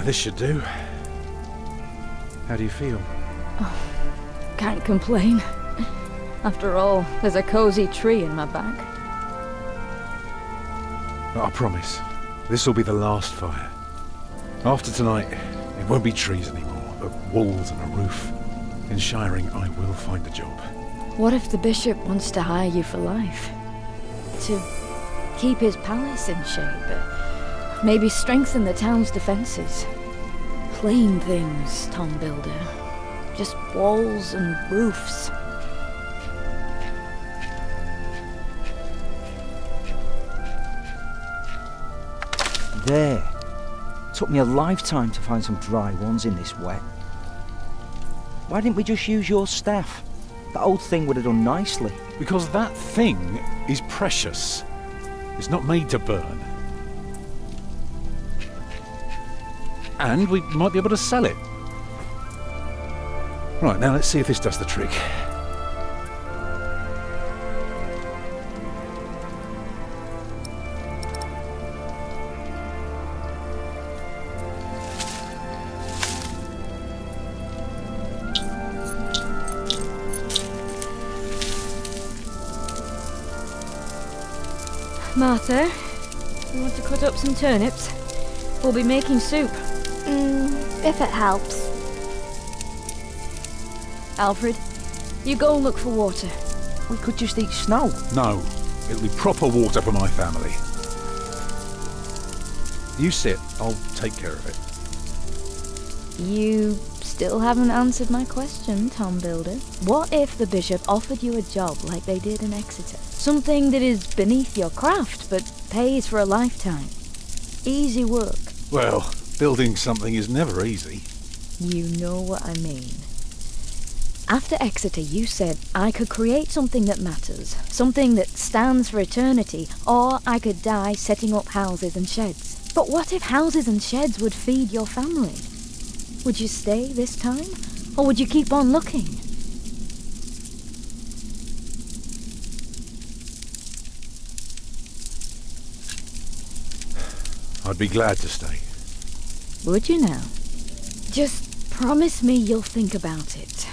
This should do. How do you feel? Oh, can't complain. After all, there's a cozy tree in my back. I promise, this will be the last fire. After tonight, it won't be trees anymore, but walls and a roof. In Shiring, I will find a job. What if the bishop wants to hire you for life? To keep his palace in shape? Maybe strengthen the town's defences? Plain things, Tom Builder. Just walls and roofs. There. Took me a lifetime to find some dry ones in this wet. Why didn't we just use your staff? That old thing would have done nicely. Because that thing is precious. It's not made to burn. And we might be able to sell it. Right, now let's see if this does the trick. Martha, you want to cut up some turnips? We'll be making soup. If it helps. Alfred, you go and look for water. We could just eat snow. No, it'll be proper water for my family. You sit, I'll take care of it. You still haven't answered my question, Tom Builder. What if the bishop offered you a job like they did in Exeter? Something that is beneath your craft, but pays for a lifetime. Easy work. Well, building something is never easy. You know what I mean. After Exeter, you said I could create something that matters, something that stands for eternity, or I could die setting up houses and sheds. But what if houses and sheds would feed your family? Would you stay this time, or would you keep on looking? I'd be glad to stay. Would you now? Just promise me you'll think about it.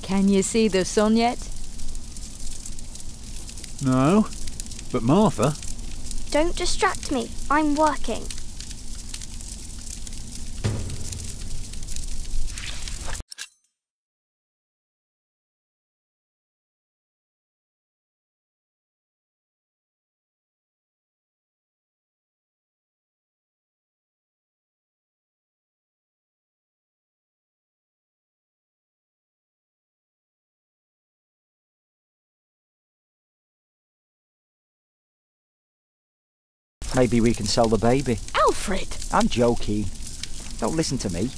Can you see the sun yet? No, but Martha... Don't distract me. I'm working. Maybe we can sell the baby. Alfred! I'm joking. Don't listen to me.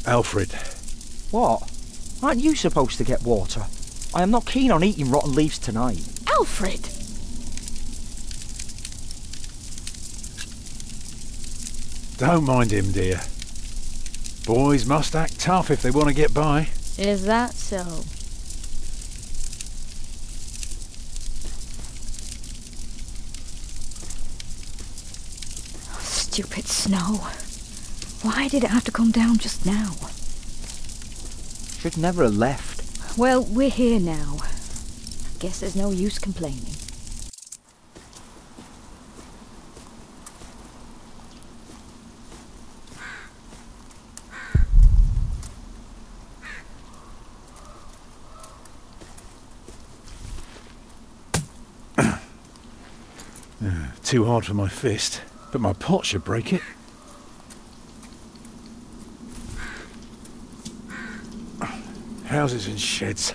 Alfred. What? Aren't you supposed to get water? I am not keen on eating rotten leaves tonight. Alfred! Don't mind him, dear. Boys must act tough if they want to get by. Is that so? Stupid snow. Why did it have to come down just now? Should never have left. Well, we're here now. Guess there's no use complaining. Too hard for my fist, but my pot should break it. Houses and sheds.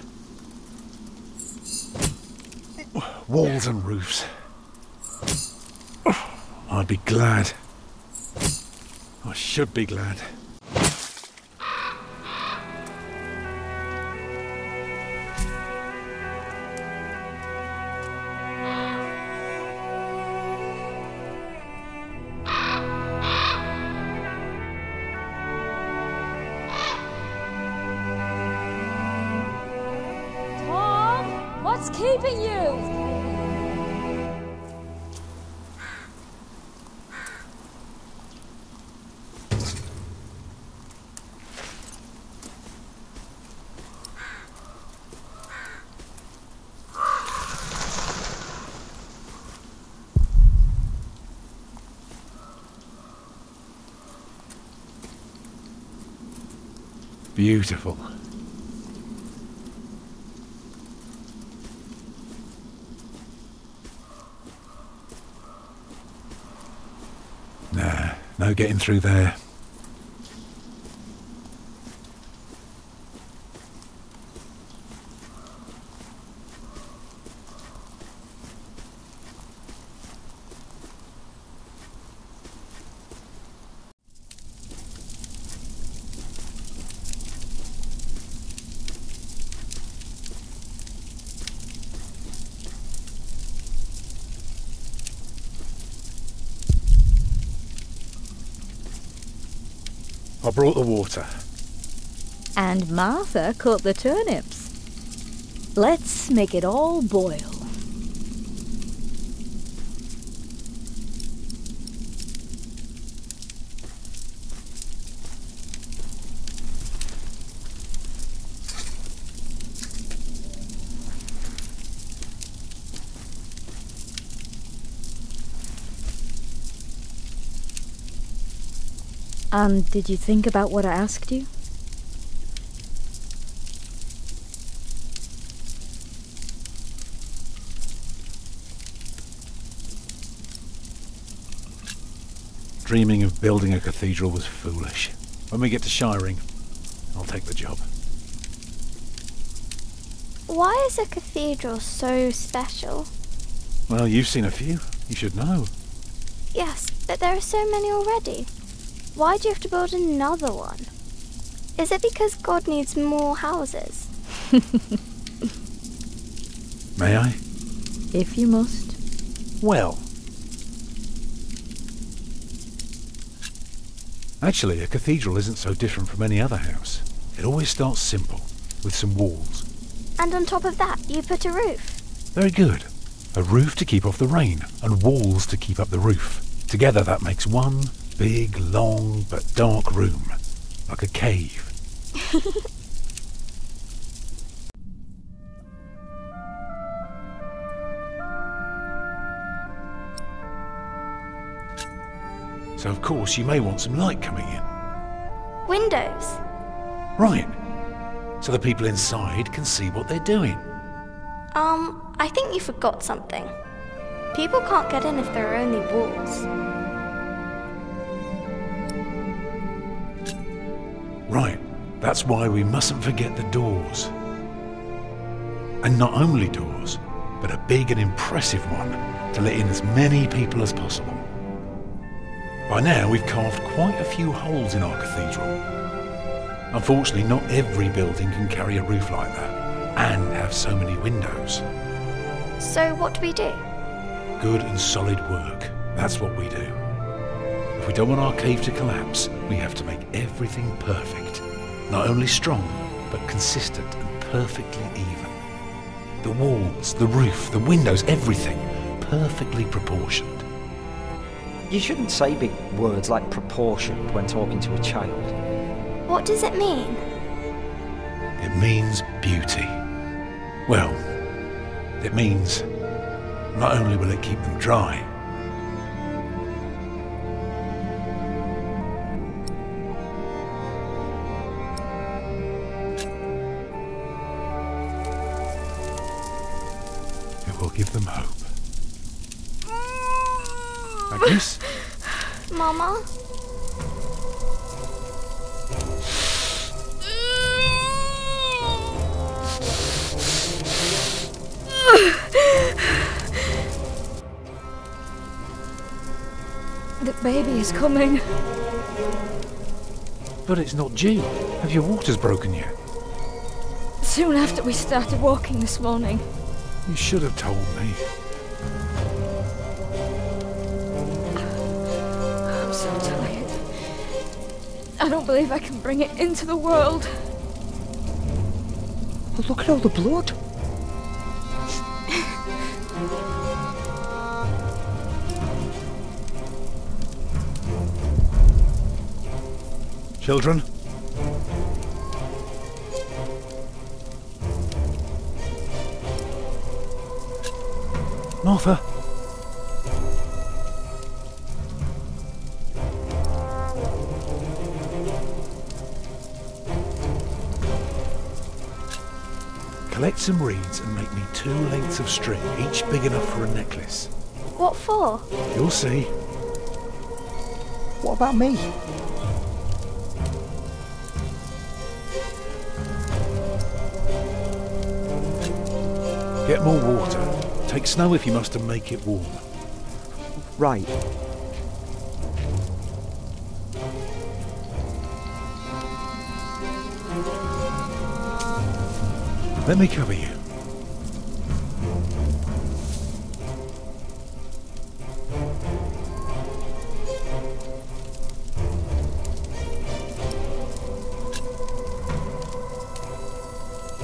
Walls and roofs. I'd be glad. I should be glad. Tom, what's keeping you? Beautiful. Nah, no getting through there. I brought the water. And Martha cut the turnips. Let's make it all boil. And did you think about what I asked you? Dreaming of building a cathedral was foolish. When we get to Shiring, I'll take the job. Why is a cathedral so special? Well, you've seen a few. You should know. Yes, but there are so many already. Why do you have to build another one? Is it because God needs more houses? May I? If you must. Well. Actually, a cathedral isn't so different from any other house. It always starts simple, with some walls. And on top of that, you put a roof. Very good. A roof to keep off the rain, and walls to keep up the roof. Together that makes one big, long, but dark room. Like a cave. So of course you may want some light coming in. Windows. Right. So the people inside can see what they're doing. I think you forgot something. People can't get in if there are only walls. Right. That's why we mustn't forget the doors. And not only doors, but a big and impressive one to let in as many people as possible. By now we've carved quite a few holes in our cathedral. Unfortunately, not every building can carry a roof like that and have so many windows. So what do we do? Good and solid work. That's what we do. If we don't want our cave to collapse, we have to make everything perfect. Not only strong, but consistent and perfectly even. The walls, the roof, the windows, everything perfectly proportioned. You shouldn't say big words like proportion when talking to a child. What does it mean? It means beauty. Well, it means not only will it keep them dry, it will give them hope. Agnes? Mama? The baby is coming. But it's not due. Have your waters broken yet? Soon after we started walking this morning. You should have told me. I'm so tired. I don't believe I can bring it into the world. Oh, look at all the blood. Children? Martha? Collect some reeds and make me 2 lengths of string, each big enough for a necklace. What for? You'll see. What about me? Get more water. Take snow if you must and make it warm. Right. Let me cover you.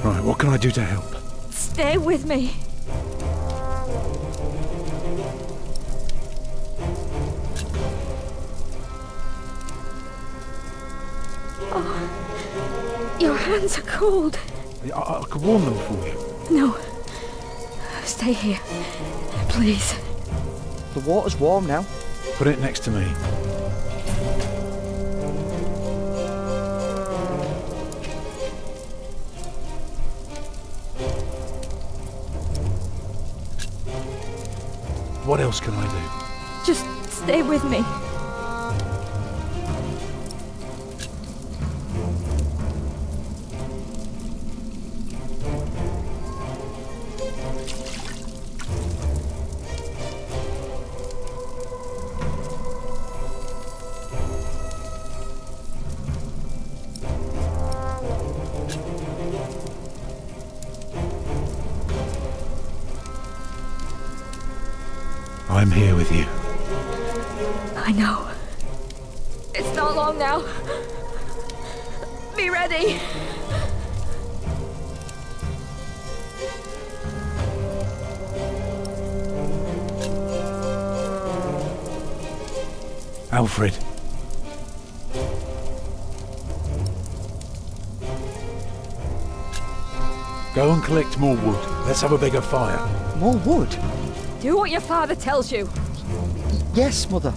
Right, what can I do to help? Stay with me. Oh, your hands are cold. I could warm them for you. No. Stay here. Please. The water's warm now. Put it next to me. What else can I do? Just stay with me. I'm here with you. I know. It's not long now. Be ready. Alfred. Go and collect more wood. Let's have a bigger fire. More wood? Do what your father tells you. Yes, Mother.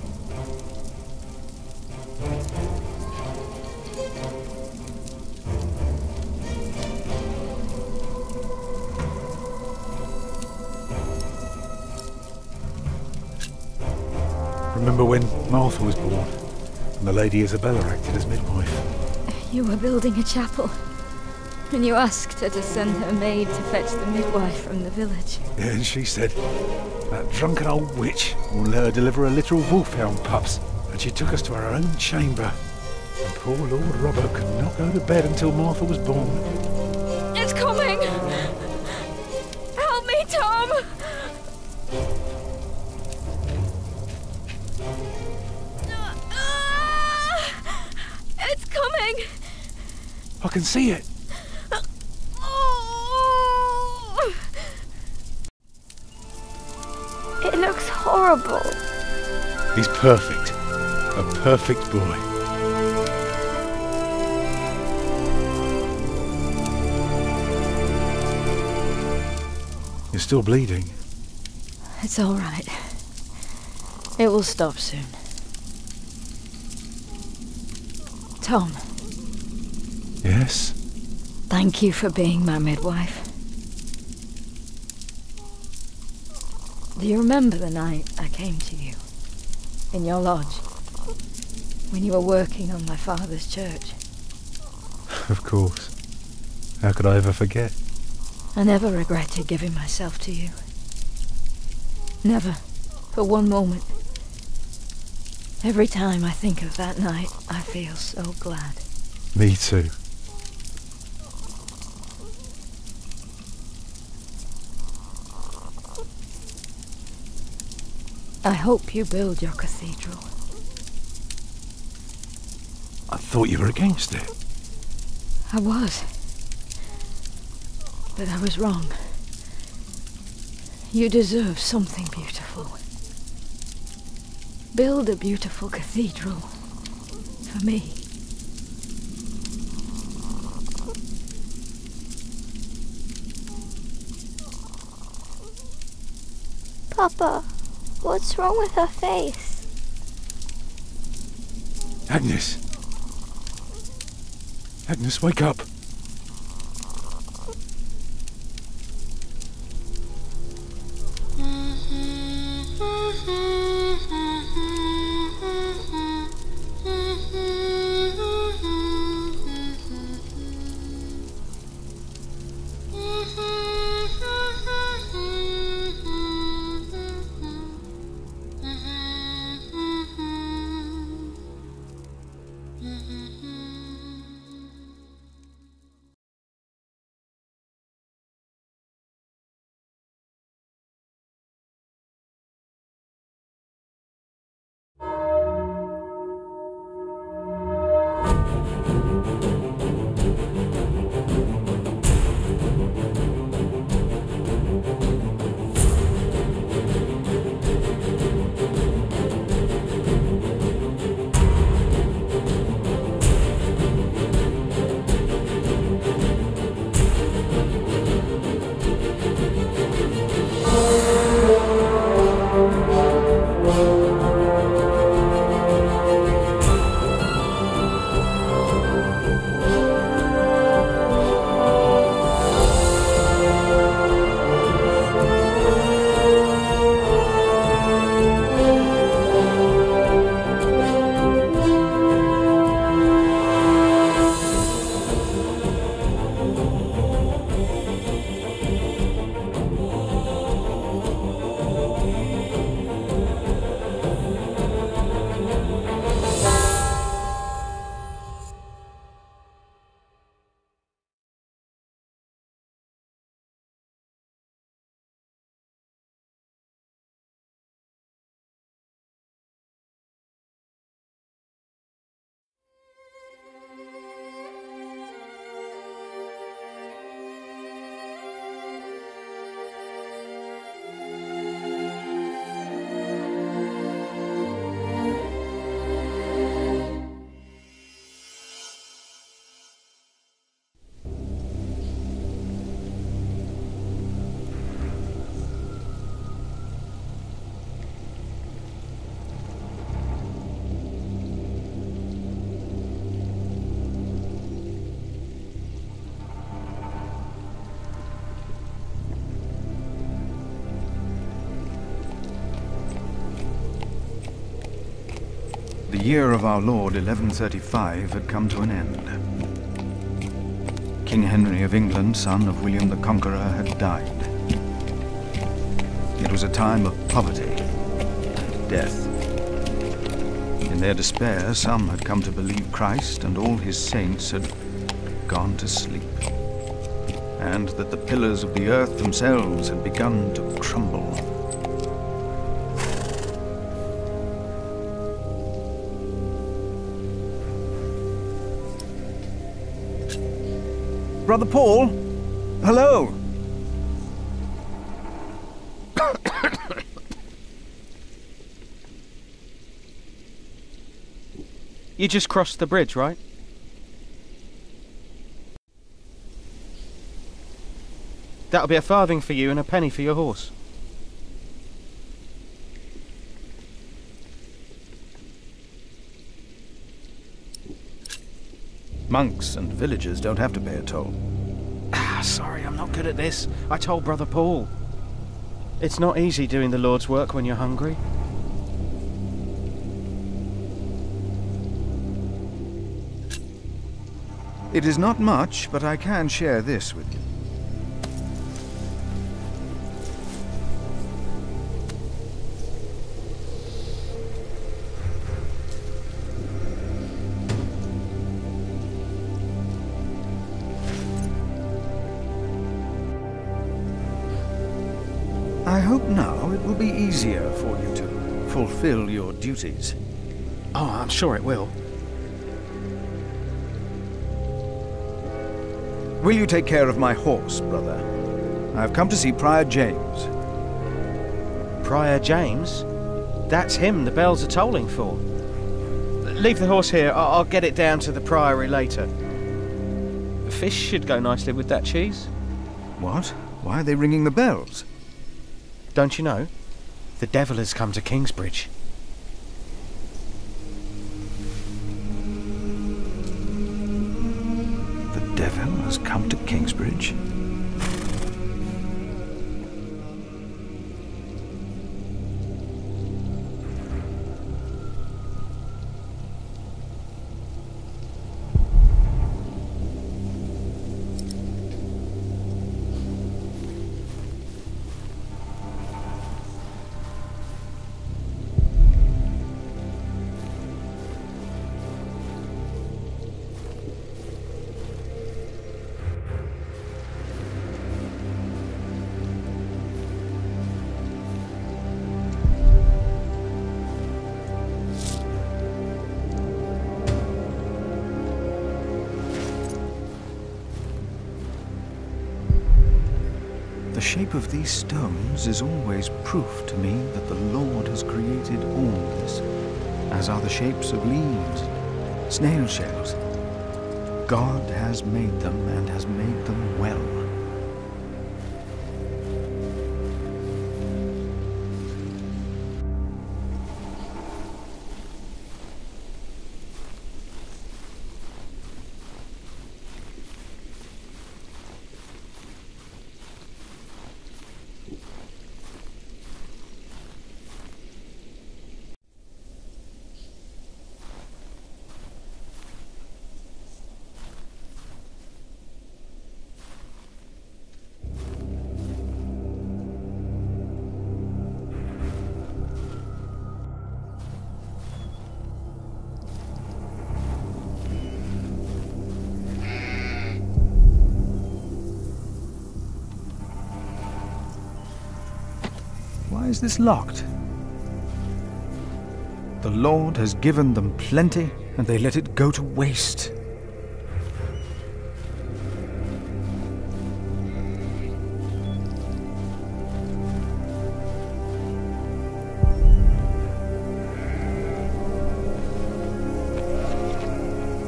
Remember when Martha was born and the Lady Isabella acted as midwife? You were building a chapel, and you asked her to send her maid to fetch the midwife from the village. Yeah, and she said, that drunken old witch will let her deliver a litter of wolfhound pups. And she took us to our own chamber. And poor Lord Robert could not go to bed until Martha was born. It's coming! Help me, Tom! It's coming! I can see it. It looks horrible. He's perfect. A perfect boy. You're still bleeding. It's all right. It will stop soon. Tom. Yes? Thank you for being my midwife. Do you remember the night I came to you? In your lodge? When you were working on my father's church? Of course. How could I ever forget? I never regretted giving myself to you. Never. For one moment. Every time I think of that night, I feel so glad. Me too. I hope you build your cathedral. I thought you were against it. I was. But I was wrong. You deserve something beautiful. Build a beautiful cathedral. For me. Papa, what's wrong with her face? Agnes! Agnes, wake up! The year of our Lord 1135 had come to an end. King Henry of England, son of William the Conqueror, had died. It was a time of poverty and death. In their despair, some had come to believe Christ and all his saints had gone to sleep, and that the pillars of the earth themselves had begun to crumble. Brother Paul? Hello! You just crossed the bridge, right? That'll be a farthing for you and a penny for your horse. Monks and villagers don't have to pay a toll. Sorry, I'm not good at this. I told Brother Paul. It's not easy doing the Lord's work when you're hungry. It is not much, but I can share this with you. hope now it will be easier for you to fulfill your duties. Oh, I'm sure it will. Will you take care of my horse, brother? I've come to see Prior James. Prior James? That's him the bells are tolling for. Leave the horse here. I'll get it down to the priory later. Fish should go nicely with that cheese. What? Why are they ringing the bells? Don't you know? The devil has come to Kingsbridge. The devil has come to Kingsbridge? The shape of these stones is always proof to me that the Lord has created all this, as are the shapes of leaves, snail shells. God has made them and has made them well. Why is this locked? The Lord has given them plenty, and they let it go to waste.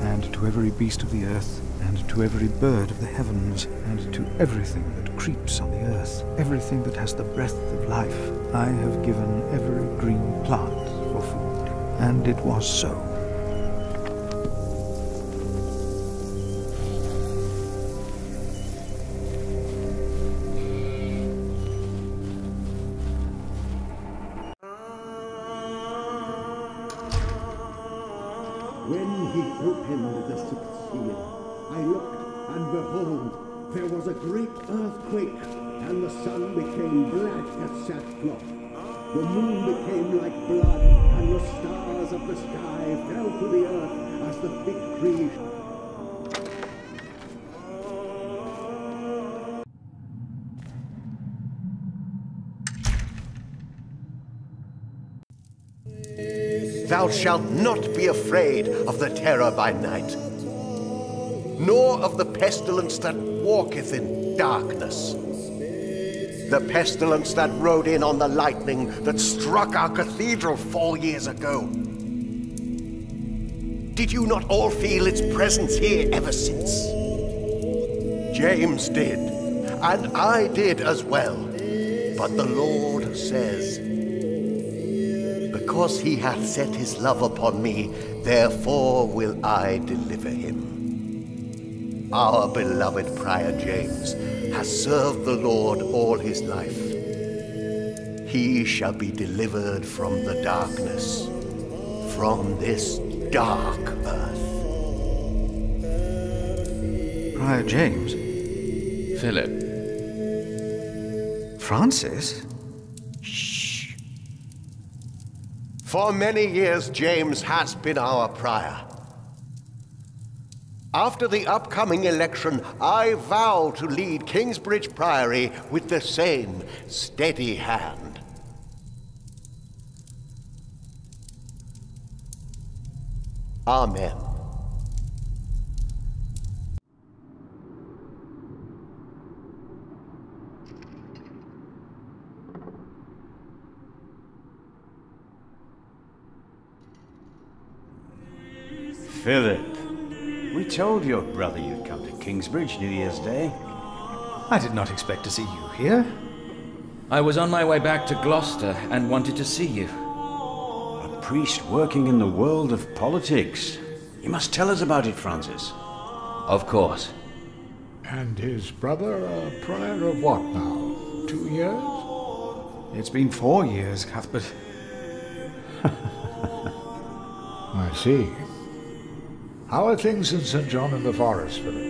And to every beast of the earth, and to every bird of the heavens, and to everything that creeps on the earth, everything that has the breath of life, I have given every green plant for food. And it was so. When he opened the sixth seal, I looked, and behold, there was a great earthquake, and the sun became black as sackcloth. The moon became like blood, and the stars of the sky fell to the earth as the fig tree. Thou shalt not be afraid of the terror by night, nor of the pestilence that walketh in darkness, the pestilence that rode in on the lightning that struck our cathedral 4 years ago. Did you not all feel its presence here ever since? James did, and I did as well. But the Lord says, because he hath set his love upon me, therefore will I deliver him. Our beloved Prior James has served the Lord all his life. He shall be delivered from the darkness, from this dark earth. Prior James? Philip. Francis? Shh. For many years, James has been our prior. After the upcoming election, I vow to lead Kingsbridge Priory with the same steady hand. Amen. Philip, we told your brother you'd come to Kingsbridge New Year's Day. I did not expect to see you here. I was on my way back to Gloucester and wanted to see you. A priest working in the world of politics. You must tell us about it, Francis. Of course. And his brother a prior of what now? 2 years? It's been 4 years, Cuthbert. I see. How are things in St. John in the Forest, Philip?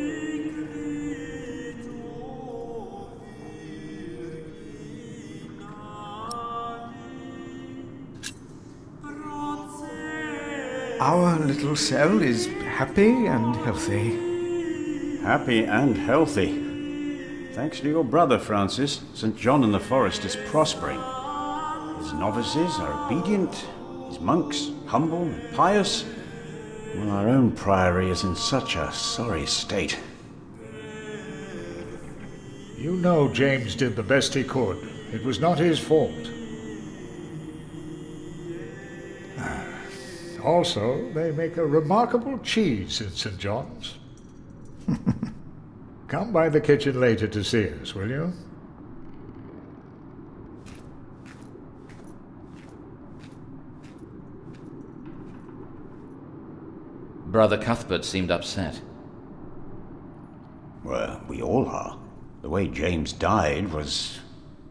Our little cell is happy and healthy. Happy and healthy. Thanks to your brother, Francis, St. John in the Forest is prospering. His novices are obedient, his monks humble and pious. Well, our own priory is in such a sorry state. You know James did the best he could. It was not his fault. Also, they make a remarkable cheese in St. John's. Come by the kitchen later to see us, will you? Brother Cuthbert seemed upset. Well, we all are. The way James died was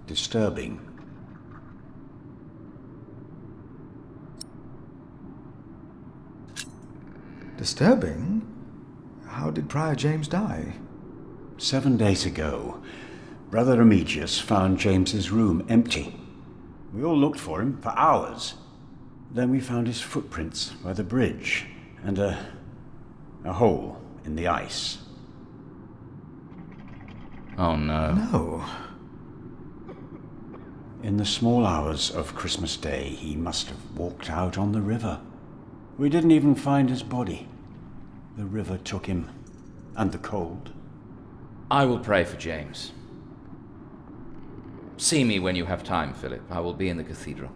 disturbing. Disturbing? How did Prior James die? 7 days ago, Brother Remigius found James's room empty. We all looked for him for hours. Then we found his footprints by the bridge and a hole in the ice. Oh no. No. In the small hours of Christmas Day, he must have walked out on the river. We didn't even find his body. The river took him, and the cold. I will pray for James. See me when you have time, Philip. I will be in the cathedral.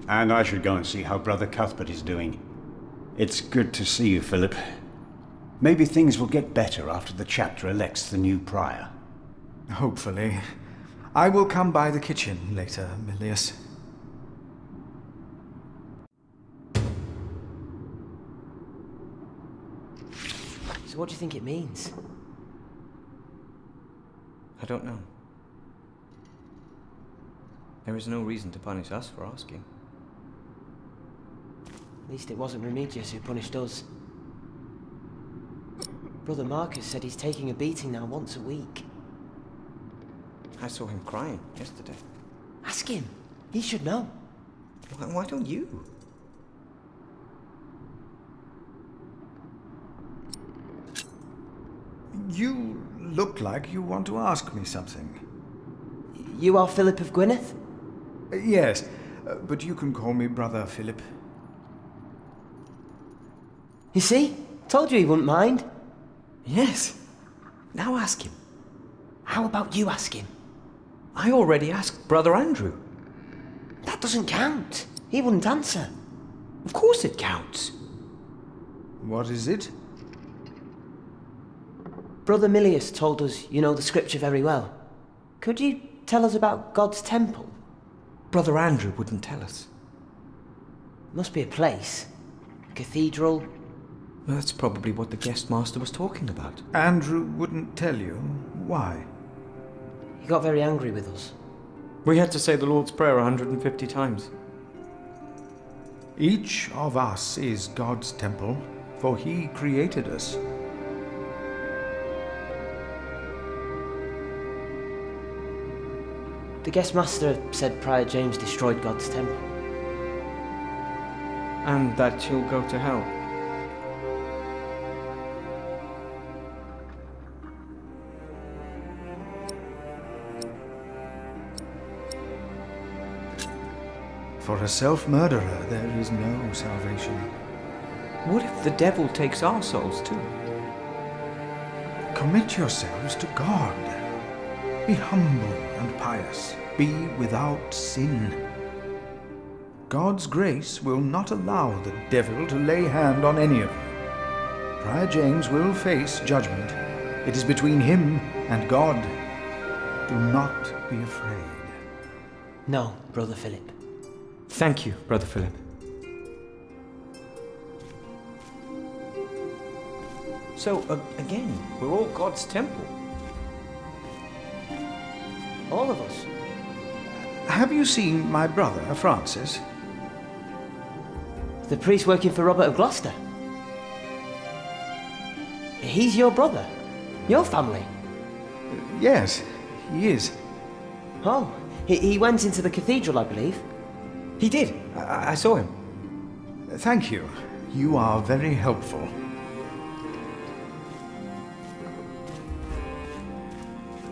And I should go and see how Brother Cuthbert is doing. It's good to see you, Philip. Maybe things will get better after the chapter elects the new prior. Hopefully. I will come by the kitchen later, Milius. So what do you think it means? I don't know. There is no reason to punish us for asking. At least it wasn't Remigius who punished us. Brother Marcus said he's taking a beating now once a week. I saw him crying yesterday. Ask him. He should know. Why don't you? You look like you want to ask me something. You are Philip of Gwynedd? Yes, but you can call me Brother Philip. You see? Told you he wouldn't mind. Yes. Now ask him. How about you ask him? I already asked Brother Andrew. That doesn't count. He wouldn't answer. Of course it counts. What is it? Brother Milius told us you know the scripture very well. Could you tell us about God's temple? Brother Andrew wouldn't tell us. Must be a place. A cathedral. That's probably what the guest master was talking about. Andrew wouldn't tell you. Why? He got very angry with us. We had to say the Lord's Prayer 150 times. Each of us is God's temple, for he created us. The guest master said Prior James destroyed God's temple. And that you'll go to hell. For a self-murderer, there is no salvation. What if the devil takes our souls too? Commit yourselves to God. Be humble and pious. Be without sin. God's grace will not allow the devil to lay hand on any of you. Prior James will face judgment. It is between him and God. Do not be afraid. No, Brother Philip. Thank you, Brother Philip. So, again, we're all God's temple. All of us. Have you seen my brother, Francis? The priest working for Robert of Gloucester. He's your brother. Your family. Yes, he is. Oh, he went into the cathedral, I believe. He did. I saw him. Thank you. You are very helpful.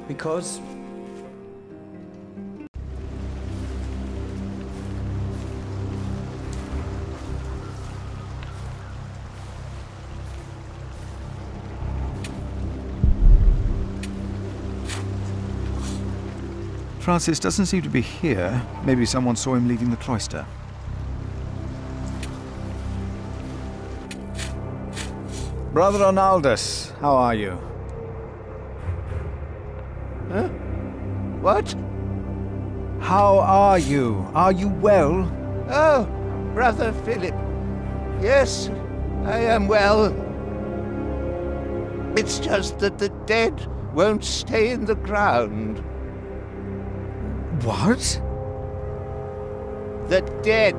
Because... Francis doesn't seem to be here. Maybe someone saw him leaving the cloister. Brother Arnaldus, how are you? Huh? What? How are you? Are you well? Oh, Brother Philip. Yes, I am well. It's just that the dead won't stay in the ground. What? The dead.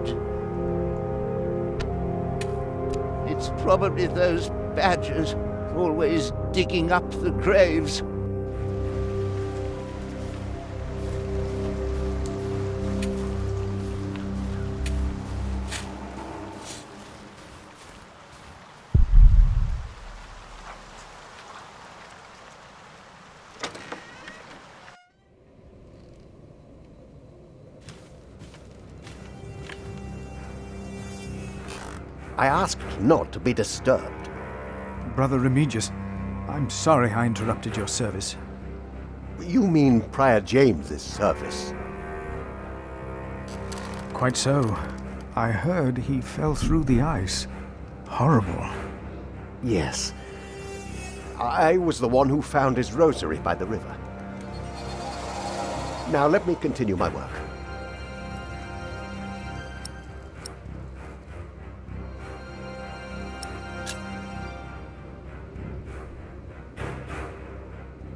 It's probably those badgers always digging up the graves. I asked not to be disturbed. Brother Remigius, I'm sorry I interrupted your service. You mean Prior James's service? Quite so. I heard he fell through the ice. Horrible. Yes. I was the one who found his rosary by the river. Now let me continue my work.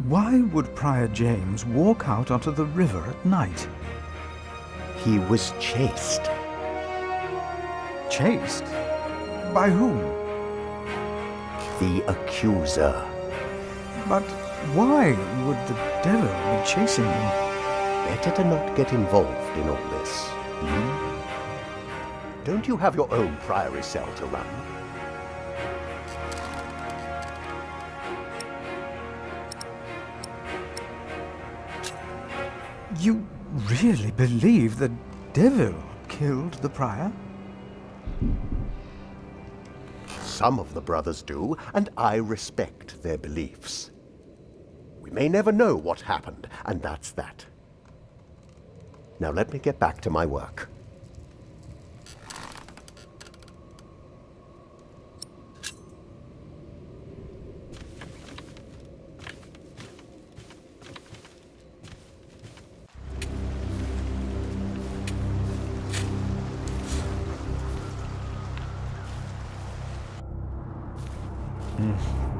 Why would Prior James walk out onto the river at night? He was chased. Chased? By whom? The accuser. But why would the devil be chasing him? Better to not get involved in all this. Don't you have your own priory cell to run? You really believe the devil killed the prior? Some of the brothers do, and I respect their beliefs. We may never know what happened, and that's that. Now let me get back to my work.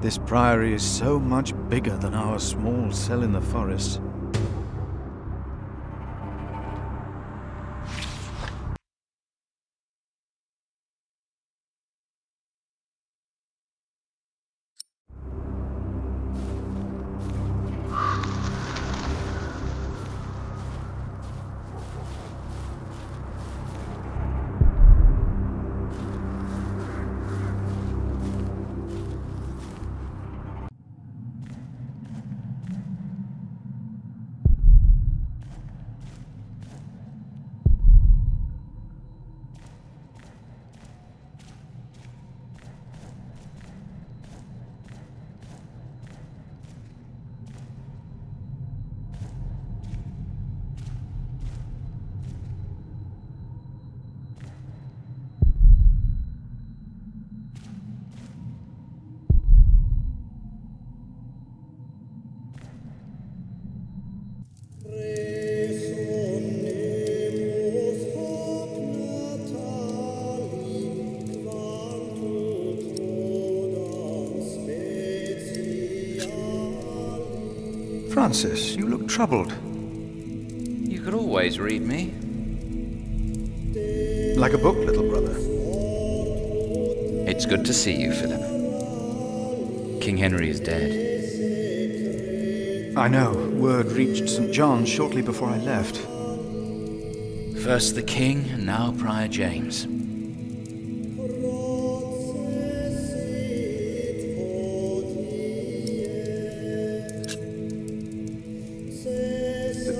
This priory is so much bigger than our small cell in the forest. Francis, you look troubled. You could always read me. Like a book, little brother. It's good to see you, Philip. King Henry is dead. I know. Word reached St. John's shortly before I left. First the king, and now Prior James.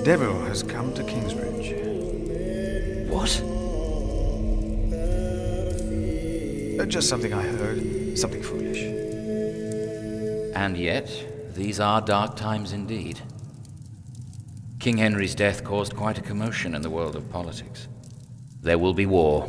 The devil has come to Kingsbridge. What? Just something I heard. Something foolish. And yet, these are dark times indeed. King Henry's death caused quite a commotion in the world of politics. There will be war.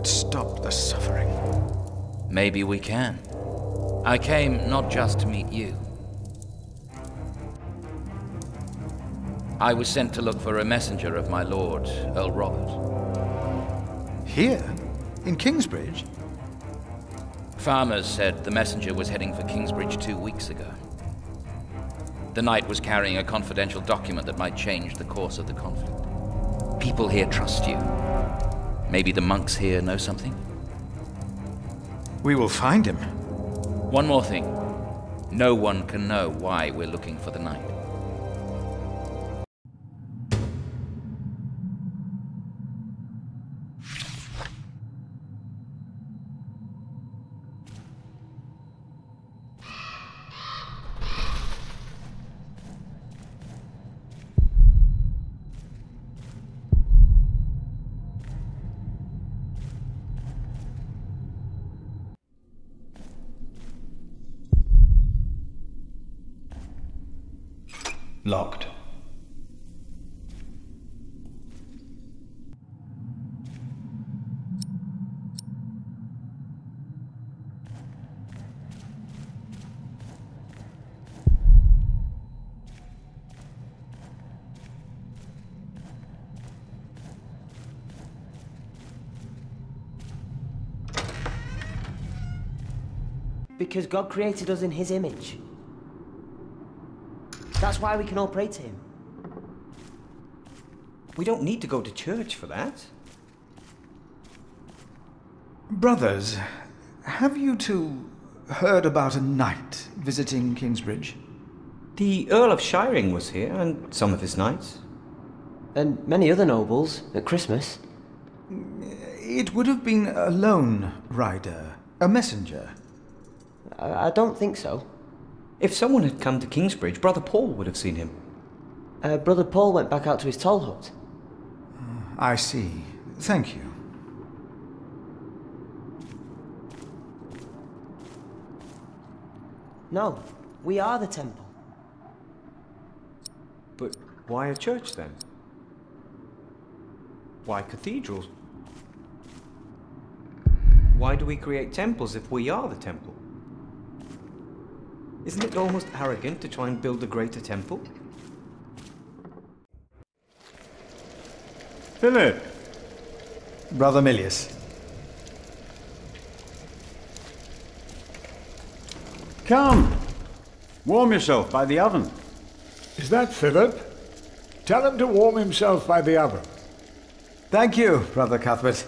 Stop the suffering. Maybe we can. I came not just to meet you. I was sent to look for a messenger of my lord, Earl Robert. Here? In Kingsbridge? Farmers said the messenger was heading for Kingsbridge 2 weeks ago. The knight was carrying a confidential document that might change the course of the conflict. People here trust you. Maybe the monks here know something? We will find him. One more thing. No one can know why we're looking for the knight. Locked. Because God created us in His image. That's why we can all pray to Him. We don't need to go to church for that. Brothers, have you two heard about a knight visiting Kingsbridge? The Earl of Shiring was here, and some of his knights. And many other nobles at Christmas. It would have been a lone rider, a messenger. I don't think so. If someone had come to Kingsbridge, Brother Paul would have seen him. Brother Paul went back out to his toll hut. I see. Thank you. No, we are the temple. But why a church then? Why cathedrals? Why do we create temples if we are the temple? Isn't it almost arrogant to try and build a greater temple? Philip! Brother Milius. Come! Warm yourself by the oven. Is that Philip? Tell him to warm himself by the oven. Thank you, Brother Cuthbert.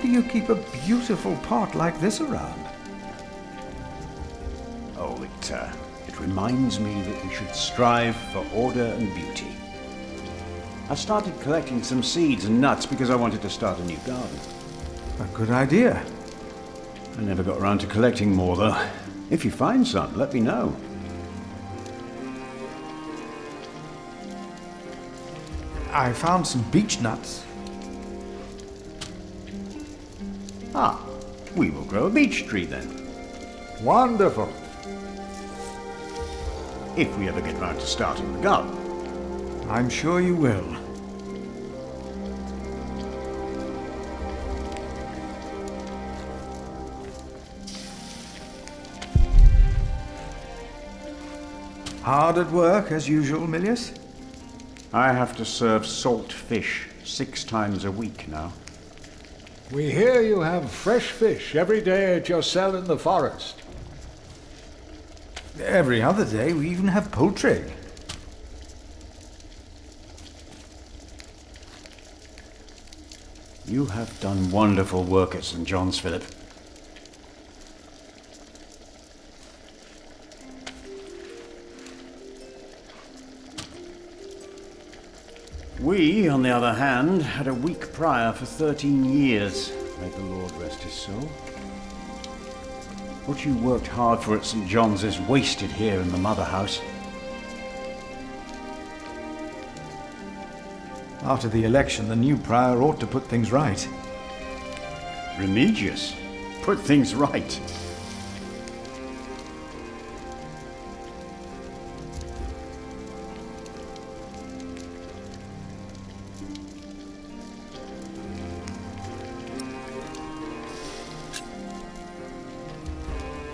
do you keep a beautiful pot like this around? Oh, it reminds me that we should strive for order and beauty. I started collecting some seeds and nuts because I wanted to start a new garden. A good idea. I never got around to collecting more, though. If you find some, let me know. I found some beech nuts. Ah, we will grow a beech tree then. Wonderful. If we ever get round to starting the garden. I'm sure you will. Hard at work, as usual, Milius? I have to serve salt fish 6 times a week now. We hear you have fresh fish every day at your cell in the forest. Every other day we even have poultry. You have done wonderful work at St. John's, Philip. We, on the other hand, had a weak prior for 13 years. May the Lord rest his soul. What you worked hard for at St. John's is wasted here in the mother house. After the election, the new prior ought to put things right. Remigius? Put things right?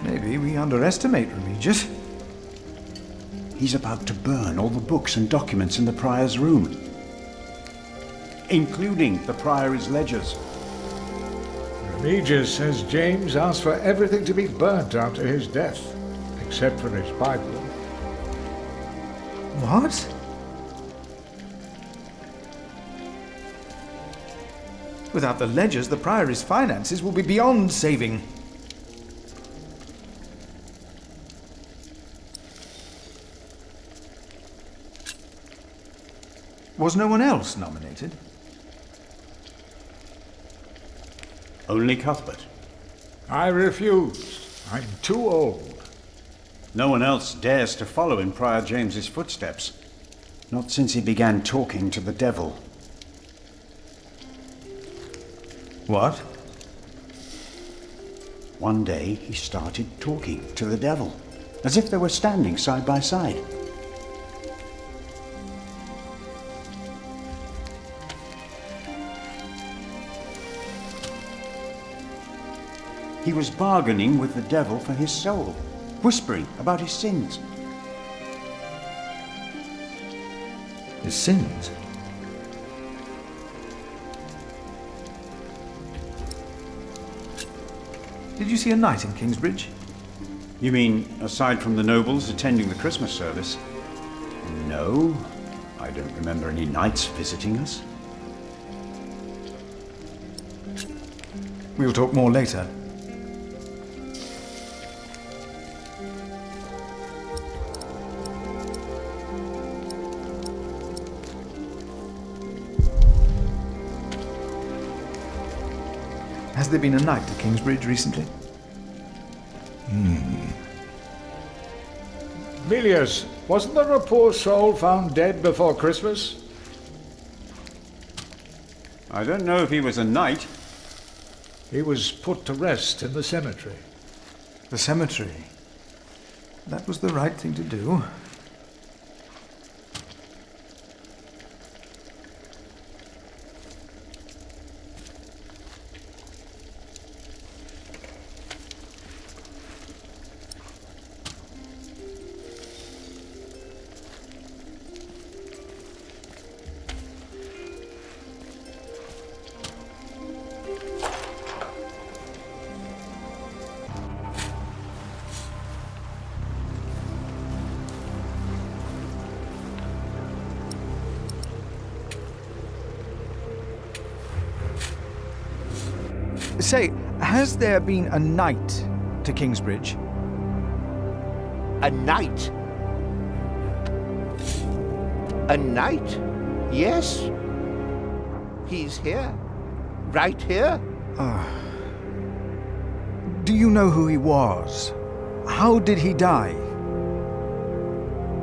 Maybe we underestimate Remigius. He's about to burn all the books and documents in the prior's room, including the priory's ledgers. Remigius says James asked for everything to be burnt after his death, except for his Bible. What? Without the ledgers, the priory's finances will be beyond saving. Was no one else nominated? Only Cuthbert. I refused. I'm too old. No one else dares to follow in Prior James's footsteps. Not since he began talking to the devil. What? One day he started talking to the devil, as if they were standing side by side. He was bargaining with the devil for his soul, whispering about his sins. His sins? Did you see a knight in Kingsbridge? You mean, aside from the nobles attending the Christmas service? No, I don't remember any knights visiting us. We'll talk more later. Has there been a knight to Kingsbridge recently? Milius, wasn't there a poor soul found dead before Christmas? I don't know if he was a knight. He was put to rest in the cemetery. The cemetery? That was the right thing to do. say, has there been a knight to Kingsbridge? A knight? A knight? Yes. He's here. Right here. Do you know who he was? How did he die?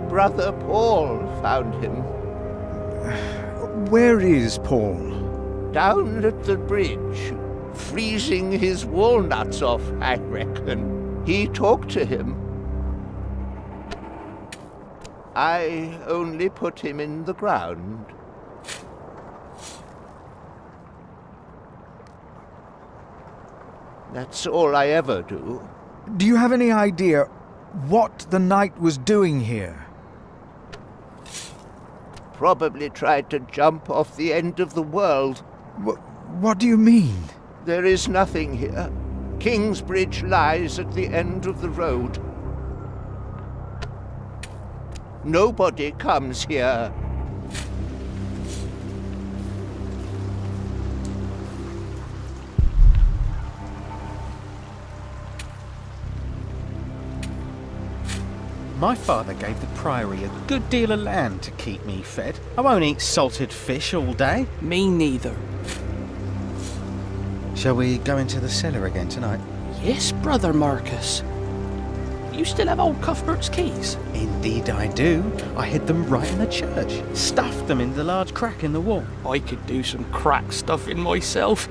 Brother Paul found him. Where is Paul? Down at the bridge, freezing his walnuts off, I reckon. He talked to him. I only put him in the ground. That's all I ever do. Do you have any idea what the knight was doing here? Probably tried to jump off the end of the world. What do you mean? There is nothing here. Kingsbridge lies at the end of the road. Nobody comes here. My father gave the Priory a good deal of land to keep me fed. I won't eat salted fish all day. Me neither. Shall we go into the cellar again tonight? Yes, Brother Marcus. You still have old Cuthbert's keys? Indeed I do. I hid them right in the church. Stuffed them in the large crack in the wall. I could do some crack stuffing myself.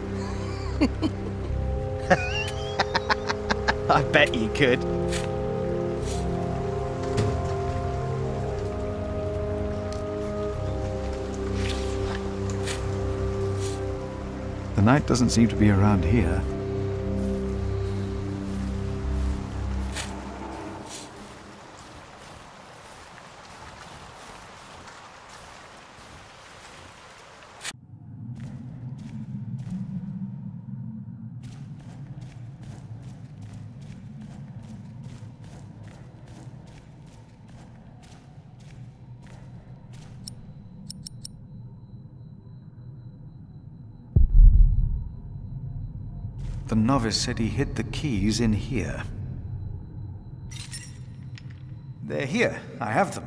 I bet you could. The knight doesn't seem to be around here. The novice said he hid the keys in here. They're here. I have them.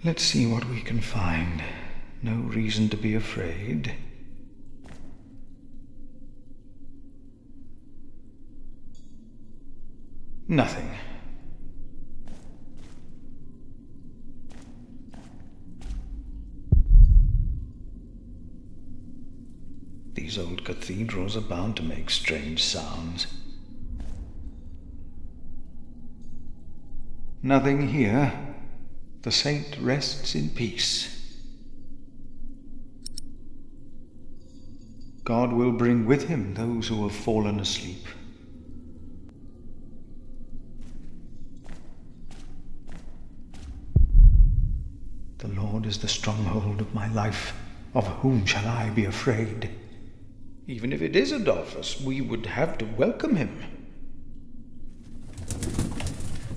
Let's see what we can find. No reason to be afraid. Nothing. These old cathedrals are bound to make strange sounds. Nothing here. The saint rests in peace. God will bring with him those who have fallen asleep. The Lord is the stronghold of my life. Of whom shall I be afraid? Even if it is Adolphus, we would have to welcome him.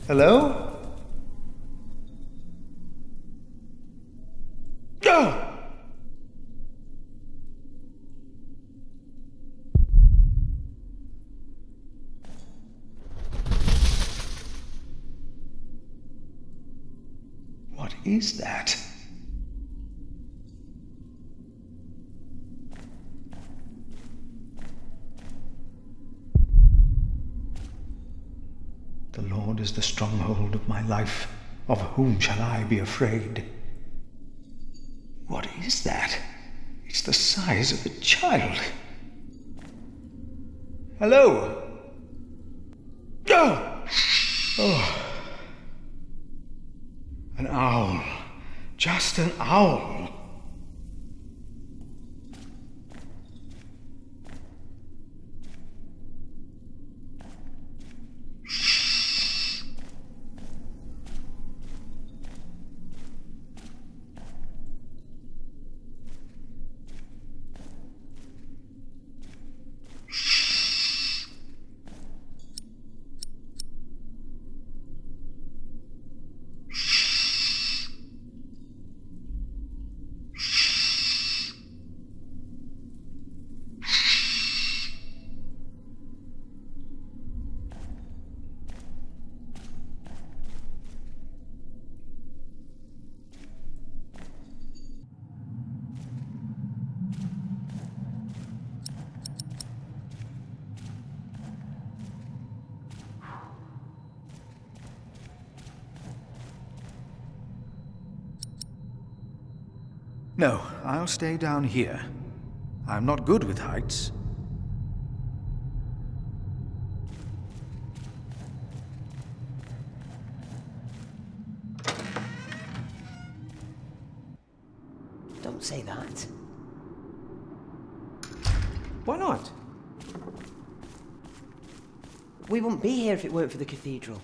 Hello? What is that? The Lord is the stronghold of my life. Of whom shall I be afraid? What is that? It's the size of a child. Hello? Oh. An owl. Just an owl. No, I'll stay down here. I'm not good with heights. Don't say that. Why not? We wouldn't be here if it weren't for the cathedral.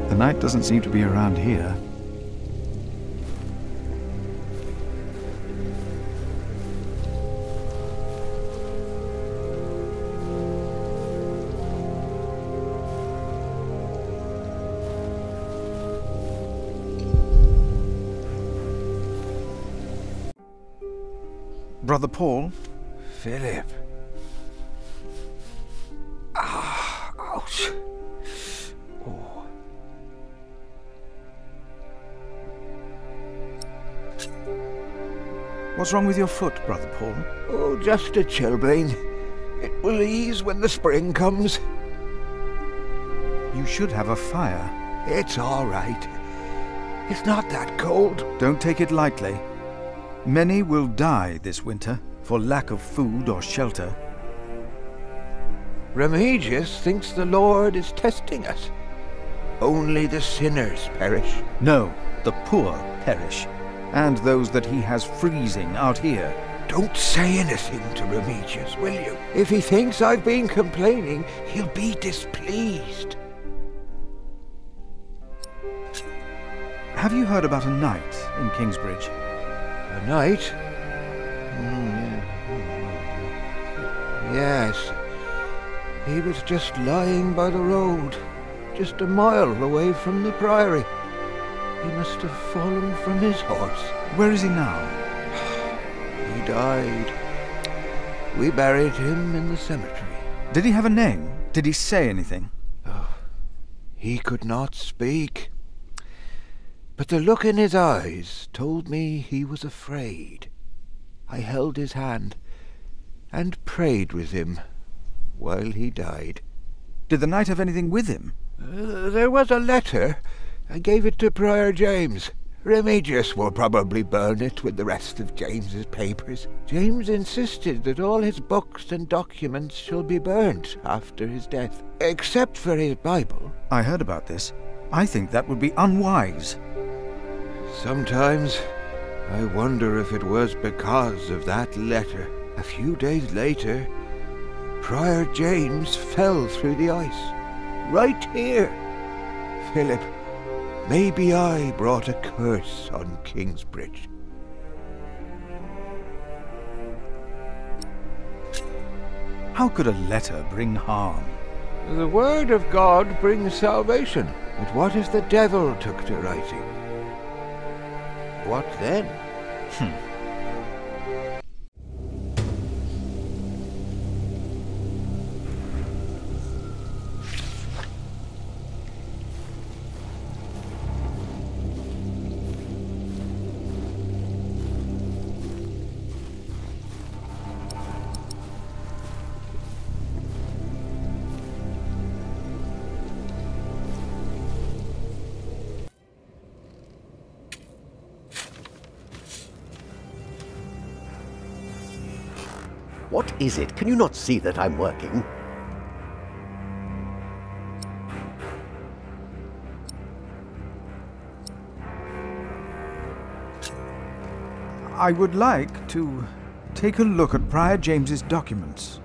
The knight doesn't seem to be around here. Brother Paul? Philip. Ah, ouch. Oh. What's wrong with your foot, Brother Paul? Oh, just a chilblain. It will ease when the spring comes. You should have a fire. It's all right. It's not that cold. Don't take it lightly. Many will die this winter for lack of food or shelter. Remigius thinks the Lord is testing us. Only the sinners perish. No, the poor perish, and those that he has freezing out here. Don't say anything to Remigius, will you? If he thinks I've been complaining, he'll be displeased. Have you heard about a knight in Kingsbridge? A knight? Yes. He was just lying by the road, just a mile away from the priory. He must have fallen from his horse. Where is he now? He died. We buried him in the cemetery. Did he have a name? Did he say anything? Oh, he could not speak. But the look in his eyes told me he was afraid. I held his hand and prayed with him while he died. Did the knight have anything with him? There was a letter. I gave it to Prior James. Remigius will probably burn it with the rest of James's papers. James insisted that all his books and documents shall be burnt after his death, except for his Bible. I heard about this. I think that would be unwise. Sometimes I wonder if it was because of that letter. A few days later, Prior James fell through the ice. Right here. Philip, maybe I brought a curse on Kingsbridge. How could a letter bring harm? The word of God brings salvation. But what if the devil took to writing? What then? What is it? Can you not see that I'm working? I would like to take a look at Prior James's documents.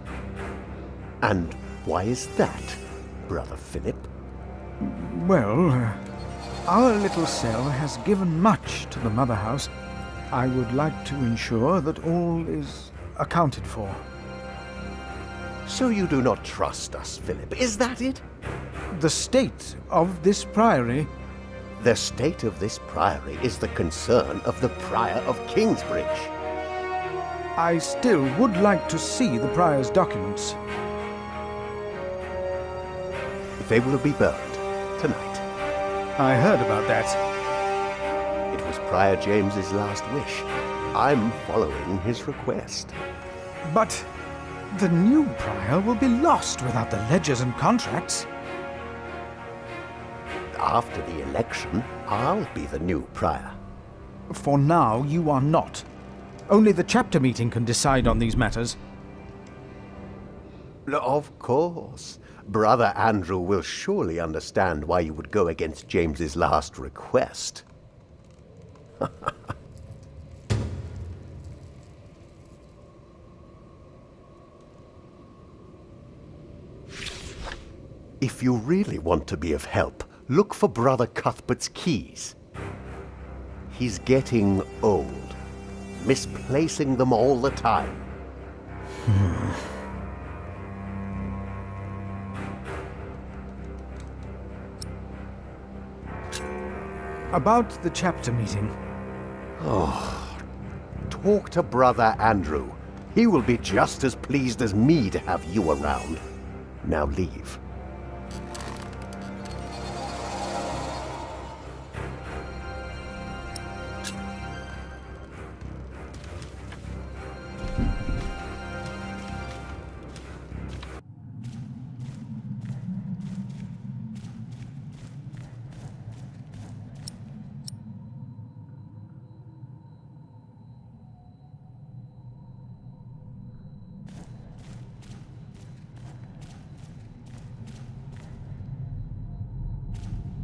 And why is that, Brother Philip? Well, our little cell has given much to the Mother House. I would like to ensure that all is accounted for. So you do not trust us, Philip, is that it? The state of this priory? The state of this priory is the concern of the prior of Kingsbridge. I still would like to see the prior's documents. They will be burned tonight. I heard about that. It was Prior James's last wish. I'm following his request. But the new prior will be lost without the ledgers and contracts. After the election, I'll be the new prior. For now, you are not. Only the chapter meeting can decide on these matters. Of course. Brother Andrew will surely understand why you would go against James's last request. If you really want to be of help, look for Brother Cuthbert's keys. He's getting old, misplacing them all the time. About the chapter meeting. Oh, talk to Brother Andrew. He will be just as pleased as me to have you around. Now leave.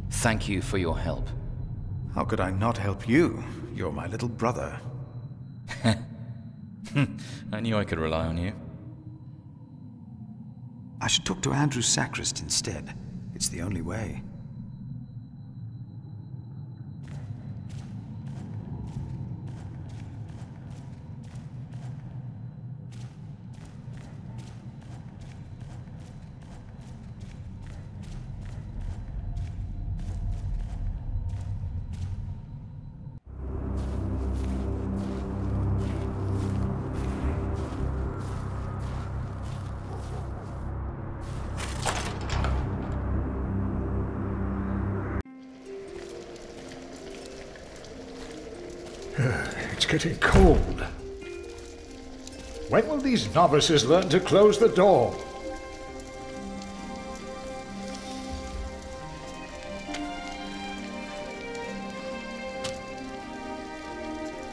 Thank you for your help. How could I not help you? You're my little brother. I knew I could rely on you. I should talk to Andrew Sacrist instead. It's the only way. It's getting cold. When will these novices learn to close the door?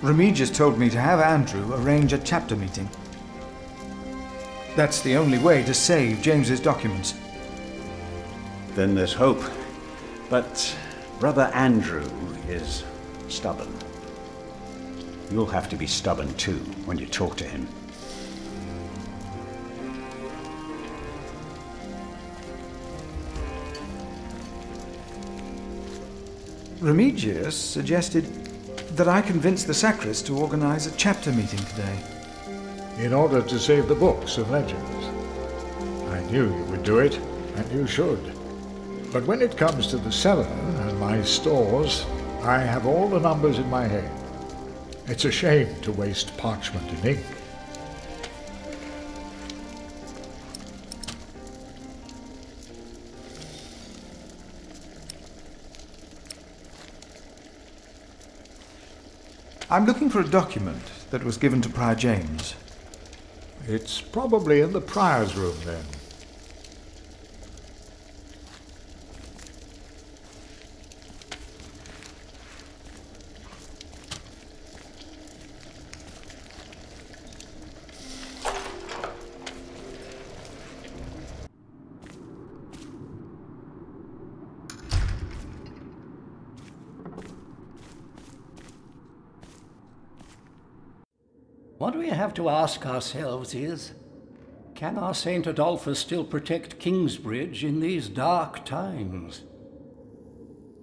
Remigius told me to have Andrew arrange a chapter meeting. That's the only way to save James's documents. Then there's hope. But Brother Andrew is stubborn. You'll have to be stubborn too when you talk to him. Remigius suggested that I convince the sacrist to organize a chapter meeting today. In order to save the books and legends. I knew you would do it, and you should. But when it comes to the cellar and my stores, I have all the numbers in my head. It's a shame to waste parchment and ink. I'm looking for a document that was given to Prior James. It's probably in the prior's room then. What we have to ask ourselves is, can our Saint Adolphus still protect Kingsbridge in these dark times?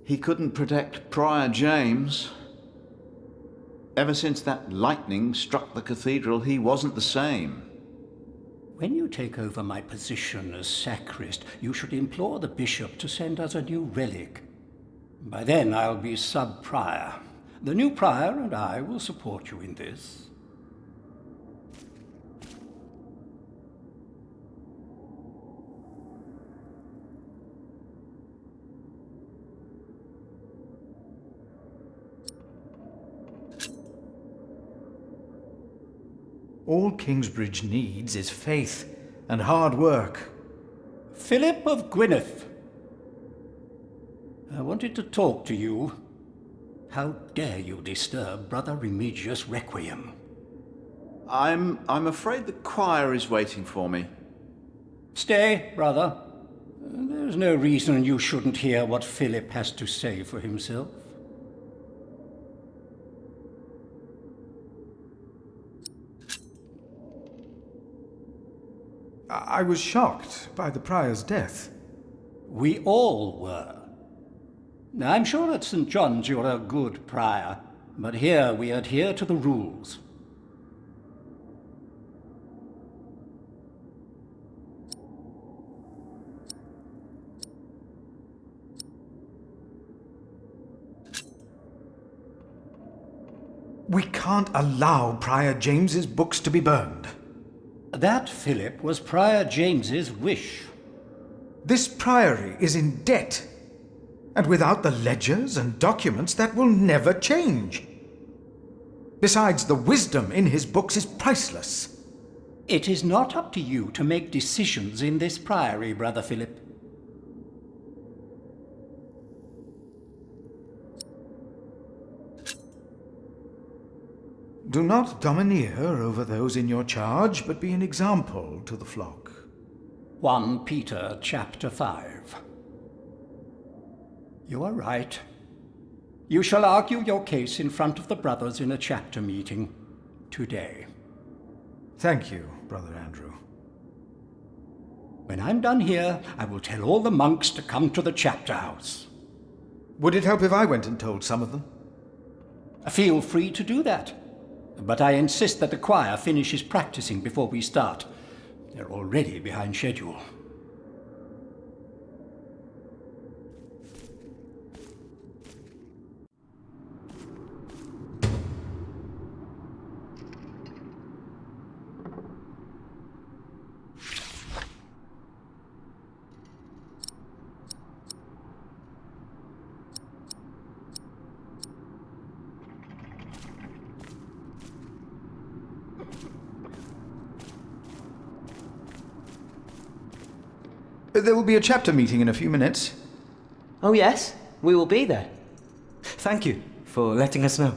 He couldn't protect Prior James. Ever since that lightning struck the cathedral, he wasn't the same. When you take over my position as sacrist, you should implore the bishop to send us a new relic. By then I'll be sub-prior. The new prior and I will support you in this. All Kingsbridge needs is faith and hard work. Philip of Gwynedd. I wanted to talk to you. How dare you disturb Brother Remigius' requiem? I'm afraid the choir is waiting for me. Stay, brother. There's no reason you shouldn't hear what Philip has to say for himself. I was shocked by the prior's death. We all were. I'm sure at St. John's you're a good prior, but here we adhere to the rules. We can't allow Prior James's books to be burned. That, Philip, was Prior James's wish. This priory is in debt, and without the ledgers and documents, that will never change. Besides, the wisdom in his books is priceless. It is not up to you to make decisions in this priory, Brother Philip. Do not domineer over those in your charge, but be an example to the flock. 1 Peter chapter 5. You are right. You shall argue your case in front of the brothers in a chapter meeting today. Thank you, Brother Andrew. When I'm done here, I will tell all the monks to come to the chapter house. Would it help if I went and told some of them? Feel free to do that. But I insist that the choir finishes practicing before we start. They're already behind schedule. There will be a chapter meeting in a few minutes. Oh yes, we will be there. Thank you for letting us know.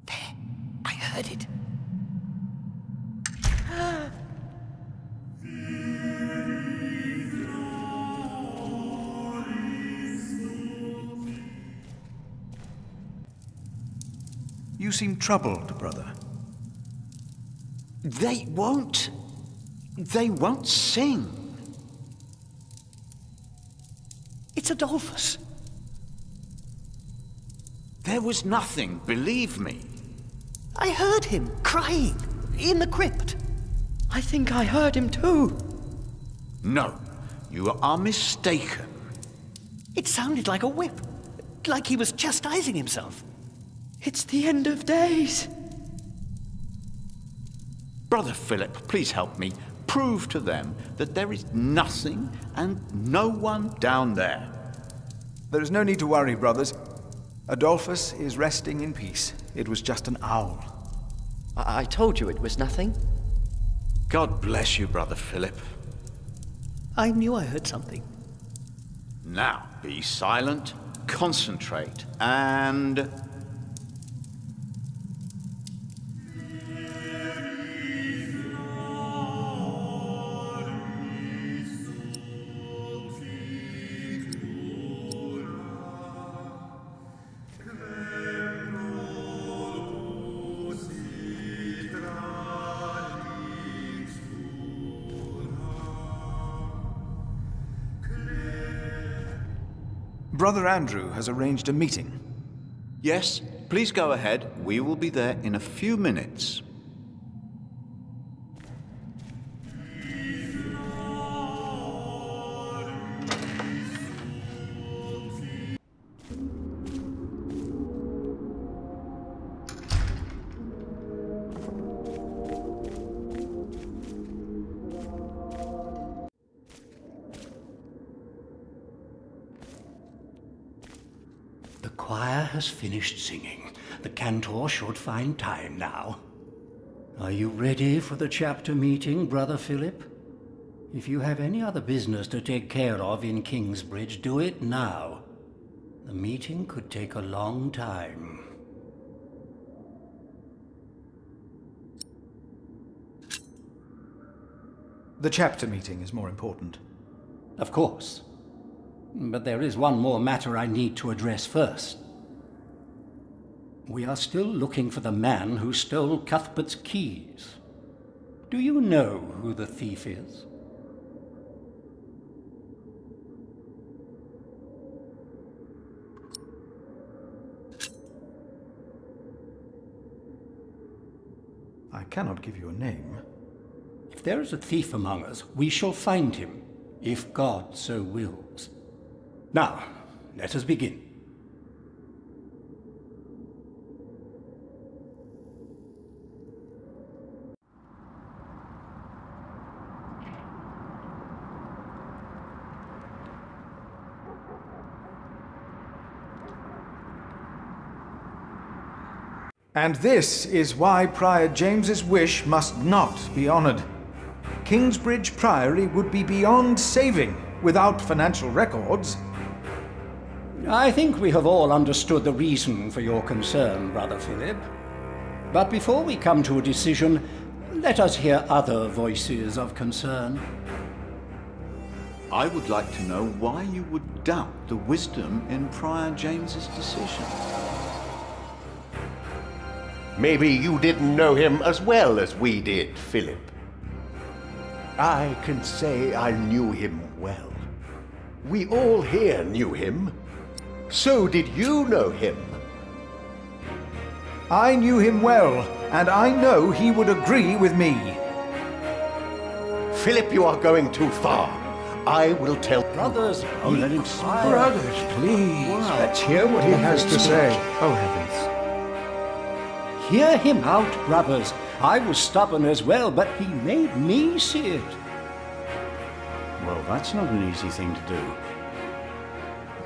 There, I heard it. You seem troubled, brother. They won't sing. It's Adolphus. There was nothing, believe me. I heard him crying in the crypt. I think I heard him too. No, you are mistaken. It sounded like a whip, like he was chastising himself. It's the end of days. Brother Philip, please help me. Prove to them that there is nothing and no one down there. There is no need to worry, brothers. Adolphus is resting in peace. It was just an owl. I told you it was nothing. God bless you, Brother Philip. I knew I heard something. Now, be silent, concentrate, and... Brother Andrew has arranged a meeting. Yes, please go ahead. We will be there in a few minutes. The choir has finished singing. The cantor should find time now. Are you ready for the chapter meeting, Brother Philip? If you have any other business to take care of in Kingsbridge, do it now. The meeting could take a long time. The chapter meeting is more important. Of course. But there is one more matter I need to address first. We are still looking for the man who stole Cuthbert's keys. Do you know who the thief is? I cannot give you a name. If there is a thief among us, we shall find him, if God so wills. Now, let us begin. And this is why Prior James's wish must not be honoured. Kingsbridge Priory would be beyond saving without financial records. I think we have all understood the reason for your concern, Brother Philip. But before we come to a decision, let us hear other voices of concern. I would like to know why you would doubt the wisdom in Prior James's decision. Maybe you didn't know him as well as we did, Philip. I can say I knew him well. We all here knew him. So did you know him? I knew him well, and I know he would agree with me. Philip, you are going too far. I will tell... Brothers, oh, let him speak. Brothers, please. Wow. Let's hear what he has to say. Oh, heavens. Hear him out, brothers. I was stubborn as well, but he made me see it. Well, that's not an easy thing to do.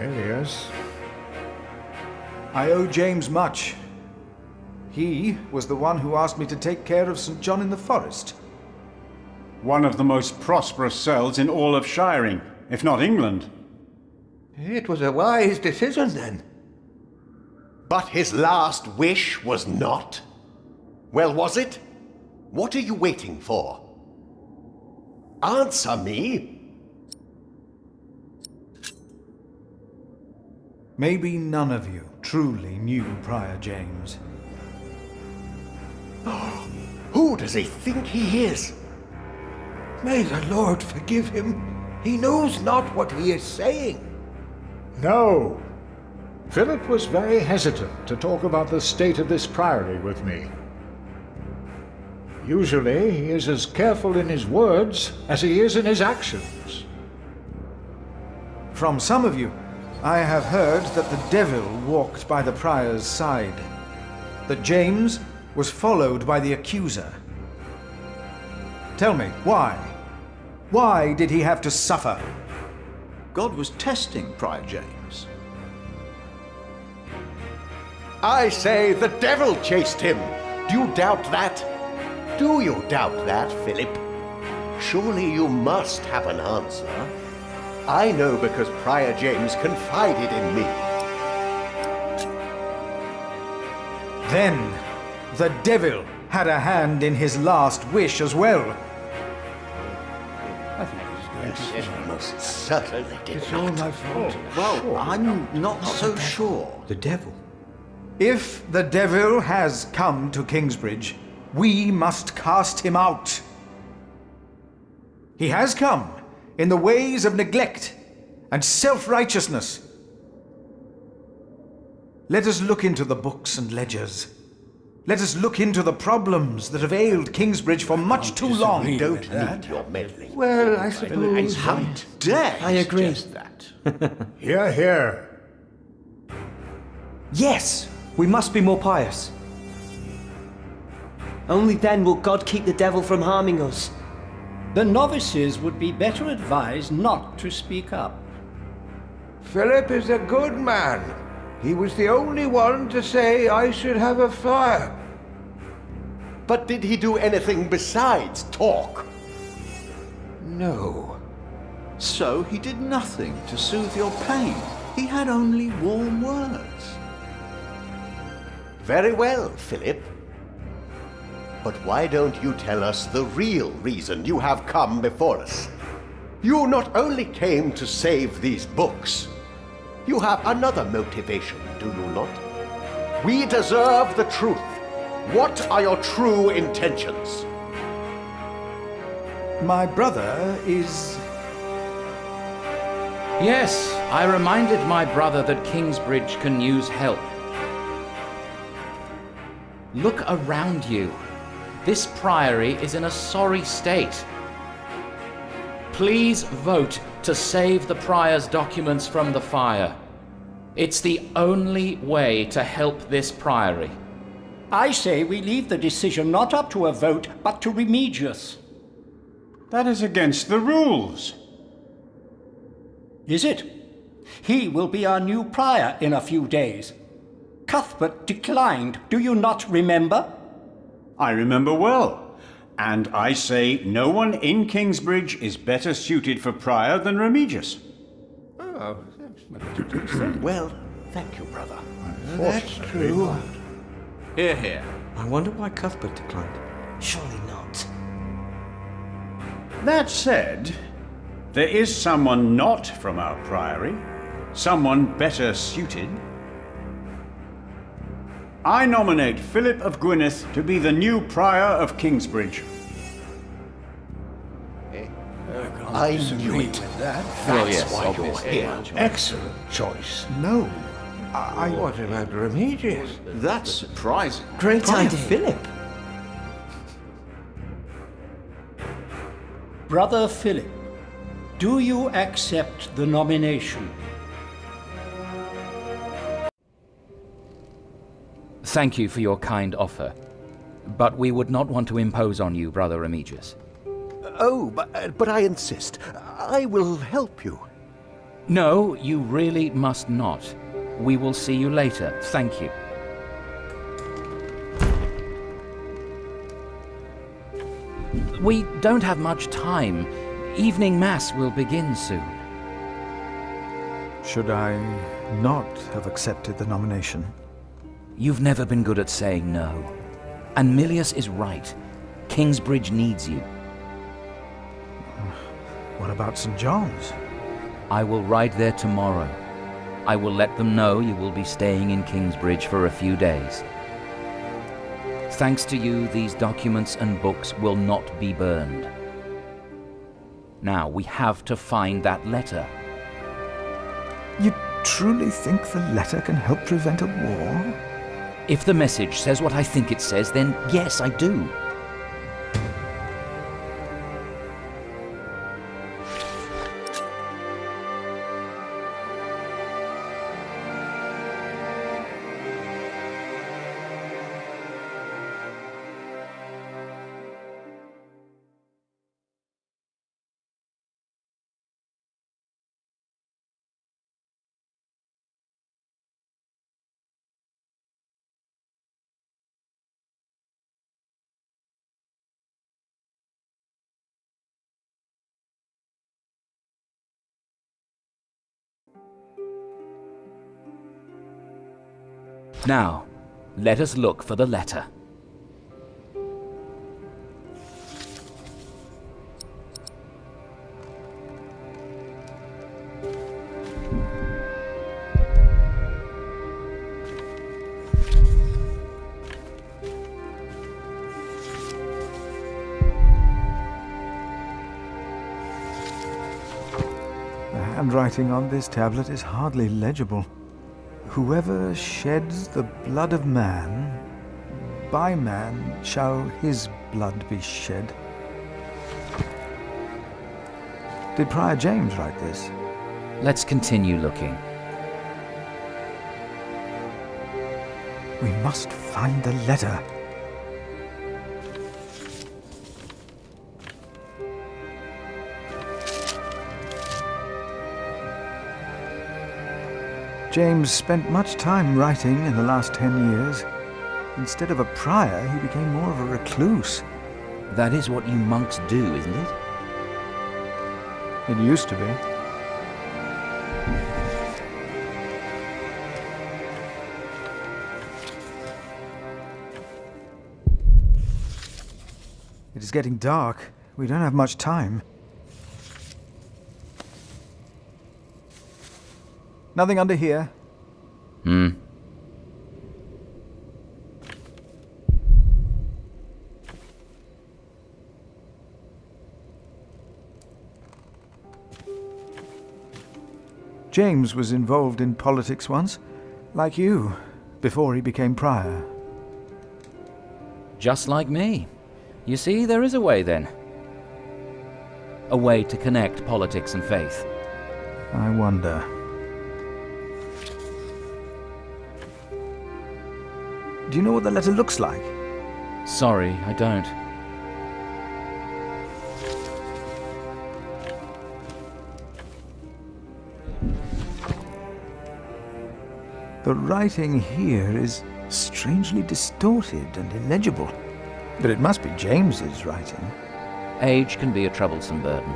Yes. I owe James much. He was the one who asked me to take care of St. John in the Forest. One of the most prosperous cells in all of Shiring, if not England. It was a wise decision, then. But his last wish was not? Well, was it? What are you waiting for? Answer me! Maybe none of you truly knew Prior James. Who does he think he is? May the Lord forgive him. He knows not what he is saying. No. Philip was very hesitant to talk about the state of this priory with me. Usually he is as careful in his words as he is in his actions. From some of you, I have heard that the devil walked by the prior's side, that James was followed by the accuser. Tell me, why? Why did he have to suffer? God was testing Prior James. I say the devil chased him. Do you doubt that? Do you doubt that, Philip? Surely you must have an answer. I know because Prior James confided in me. Then, the devil had a hand in his last wish as well. I think this is going to It most certainly did It's not. all my fault. Well, I'm not so sure. The devil? If the devil has come to Kingsbridge, we must cast him out. He has come in the ways of neglect and self-righteousness. Let us look into the books and ledgers. Let us look into the problems that have ailed Kingsbridge for much too long. Don't need your meddling. Well, I suppose... How dare I agree. suggest that? Hear, hear. Yes, we must be more pious. Only then will God keep the devil from harming us. The novices would be better advised not to speak up. Philip is a good man. He was the only one to say I should have a fire. But did he do anything besides talk? No. So he did nothing to soothe your pain. He had only warm words. Very well, Philip. But why don't you tell us the real reason you have come before us? You not only came to save these books, you have another motivation, do you not? We deserve the truth. What are your true intentions? My brother is... Yes, I reminded my brother that Kingsbridge can use help. Look around you. This priory is in a sorry state. Please vote to save the prior's documents from the fire. It's the only way to help this priory. I say we leave the decision not up to a vote, but to Remigius. That is against the rules. Is it? He will be our new prior in a few days. Cuthbert declined, do you not remember? I remember well. And I say no one in Kingsbridge is better suited for prior than Remigius. Oh, well, thank you, brother. That's true. Hear, hear. I wonder why Cuthbert declined. Surely not. That said, there is someone not from our priory, someone better suited. I nominate Philip of Gwynedd to be the new prior of Kingsbridge. I knew it. That's why you're here. Excellent choice. No. What about Remigius? That's surprising. Great idea. Philip. Brother Philip, do you accept the nomination? Thank you for your kind offer, but we would not want to impose on you, Brother Remigius. Oh, but I insist. I will help you. No, you really must not. We will see you later. Thank you. We don't have much time. Evening Mass will begin soon. Should I not have accepted the nomination? You've never been good at saying no. And Milius is right. Kingsbridge needs you. What about St. John's? I will ride there tomorrow. I will let them know you will be staying in Kingsbridge for a few days. Thanks to you, these documents and books will not be burned. Now, we have to find that letter. You truly think the letter can help prevent a war? If the message says what I think it says, then yes, I do. Now, let us look for the letter. The handwriting on this tablet is hardly legible. Whoever sheds the blood of man, by man shall his blood be shed. Did Prior James write this? Let's continue looking. We must find the letter. James spent much time writing in the last 10 years. Instead of a prior, he became more of a recluse. That is what you monks do, isn't it? It used to be. It is getting dark. We don't have much time. Nothing under here. James was involved in politics once, like you, before he became prior. Just like me. You see, there is a way then. A way to connect politics and faith. I wonder. Do you know what the letter looks like? Sorry, I don't. The writing here is strangely distorted and illegible. But it must be James's writing. Age can be a troublesome burden.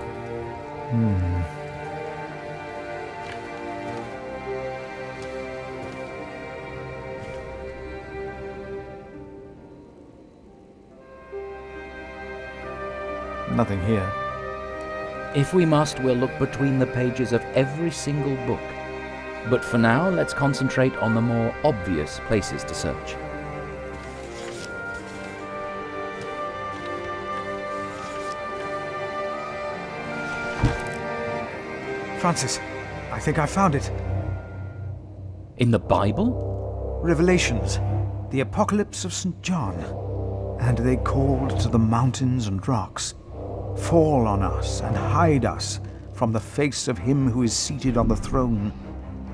Nothing here. If we must, we'll look between the pages of every single book. But for now, let's concentrate on the more obvious places to search. Francis, I think I found it. In the Bible? Revelations, the Apocalypse of St. John. And they called to the mountains and rocks, "Fall on us and hide us from the face of him who is seated on the throne,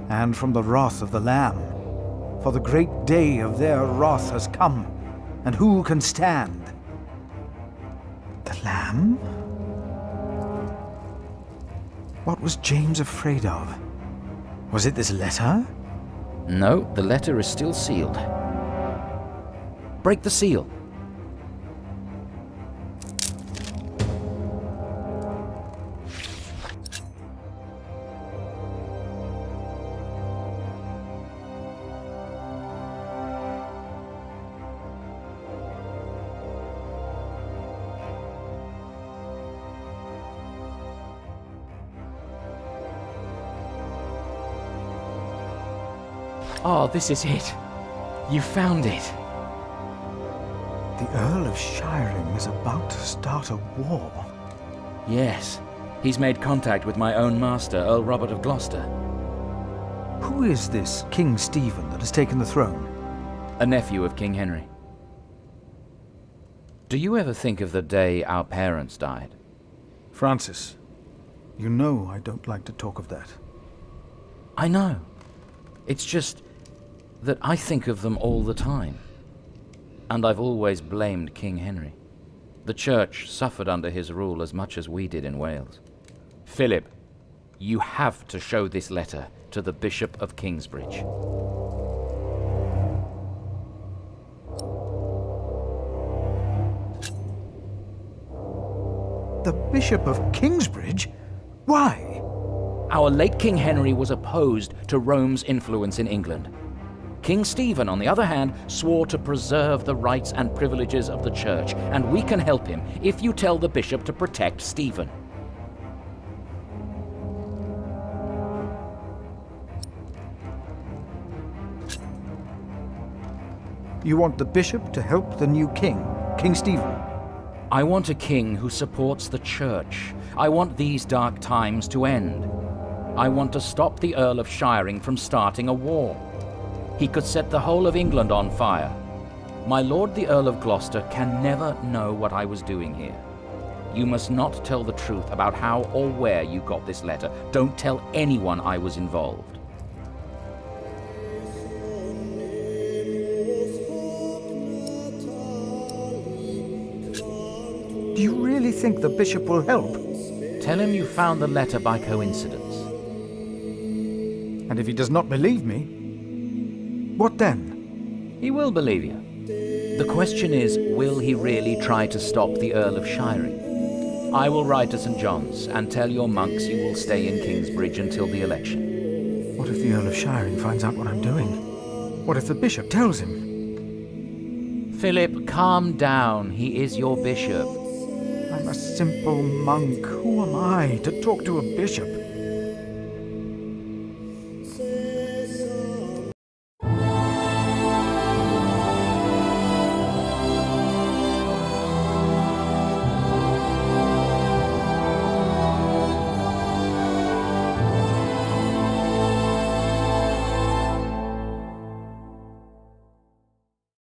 and from the wrath of the Lamb. For the great day of their wrath has come, and who can stand?" The Lamb? What was James afraid of? Was it this letter? No, the letter is still sealed. Break the seal. Oh, this is it. You found it. The Earl of Shiring is about to start a war. Yes. He's made contact with my own master, Earl Robert of Gloucester. Who is this King Stephen that has taken the throne? A nephew of King Henry. Do you ever think of the day our parents died? Francis, you know I don't like to talk of that. I know. It's just that I think of them all the time. And I've always blamed King Henry. The church suffered under his rule as much as we did in Wales. Philip, you have to show this letter to the Bishop of Kingsbridge. The Bishop of Kingsbridge? Why? Our late King Henry was opposed to Rome's influence in England. King Stephen, on the other hand, swore to preserve the rights and privileges of the church, and we can help him if you tell the bishop to protect Stephen. You want the bishop to help the new king, King Stephen? I want a king who supports the church. I want these dark times to end. I want to stop the Earl of Shiring from starting a war. He could set the whole of England on fire. My lord the Earl of Gloucester can never know what I was doing here. You must not tell the truth about how or where you got this letter. Don't tell anyone I was involved. Do you really think the bishop will help? Tell him you found the letter by coincidence. And if he does not believe me, what then? He will believe you. The question is, will he really try to stop the Earl of Shiring? I will ride to St. John's and tell your monks you will stay in Kingsbridge until the election. What if the Earl of Shiring finds out what I'm doing? What if the bishop tells him? Philip, calm down. He is your bishop. I'm a simple monk. Who am I to talk to a bishop?